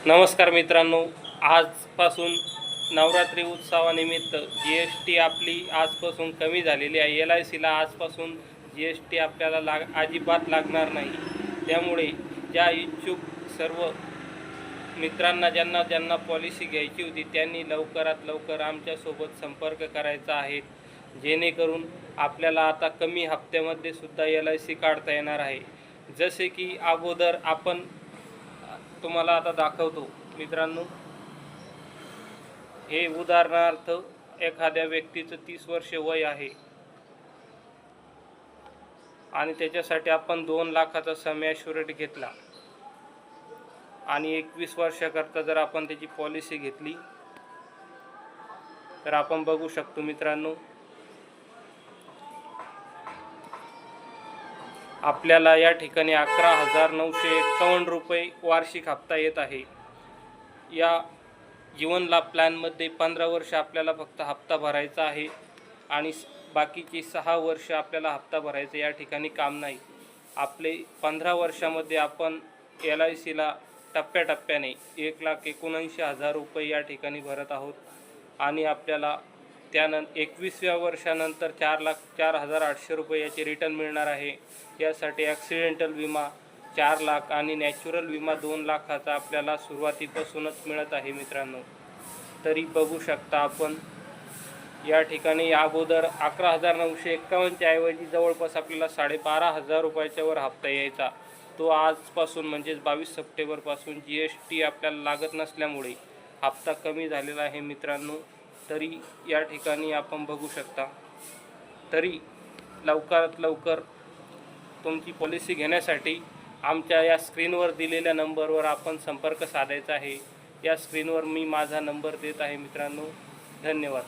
नमस्कार मित्रांनो, आजपासून नवरात्री उत्सवानिमित्त GST आपली आजपासून कमी झालेली आहे। LICला आजपासून GST आपल्याला अजिबात लागणार नाही। त्यामुळे ज्या इच्छुक सर्व मित्रांना ज्यांना पॉलिसी घ्यायची होती त्यांनी लवकरात लवकर आमच्यासोबत संपर्क करायचा आहे, जेणेकरून आपल्याला आता कमी हप्त्यामध्ये सुद्धा LIC काढता येणार आहे। जसे की अगोदर आपण तुम्हाला आता दाखवतो मित्रांनो, हे उदाहरणार्थ एखाद्या व्यक्तीचं 30 वर्ष वय आहे आणि त्याच्यासाठी आपण 2 लाखाचा सम ॲश्युरिटी घेतला आणि 21 वर्षाकरता जर आपण त्याची पॉलिसी घेतली तर आपण बघू शकतो मित्रांनो, आपल्याला या ठिकाणी 11,951 रुपये वार्षिक हप्ता येत आहे। या जीवन लाभ प्लॅनमध्ये 15 वर्ष आपल्याला फक्त हप्ता भरायचा आहे आणि बाकीची 6 वर्ष आपल्याला हप्ता भरायचा या ठिकाणी काम नाही। आपले 15 वर्षामध्ये आपण LICला टप्प्याटप्प्याने 1,79,000 रुपये या ठिकाणी भरत आहोत आणि आपल्याला त्यानंतर 21व्या वर्षानंतर 4,04,800 रुपये याचे रिटर्न मिळणार आहे। यासाठी ॲक्सिडेंटल विमा 4 लाख आणि नॅचरल विमा 2 लाखाचा आपल्याला सुरुवातीपासूनच मिळत आहे मित्रांनो। तरी बघू शकता आपण या ठिकाणी अगोदर 11,951च्या ऐवजी जवळपास आपल्याला 12,500 रुपयाच्या वर हप्ता यायचा। तो आजपासून म्हणजेच 22 सप्टेंबरपासून GST आपल्याला लागत नसल्यामुळे हप्ता कमी झालेला आहे मित्रांनो। तरी या ठिकाणी आपण बघू शकता, तरी लवकरात लवकर तुमची पॉलिसी घेण्यासाठी आमच्या या स्क्रीनवर दिलेल्या नंबरवर आपण संपर्क साधायचा आहे। या स्क्रीनवर मी माझा नंबर देत आहे मित्रांनो। धन्यवाद।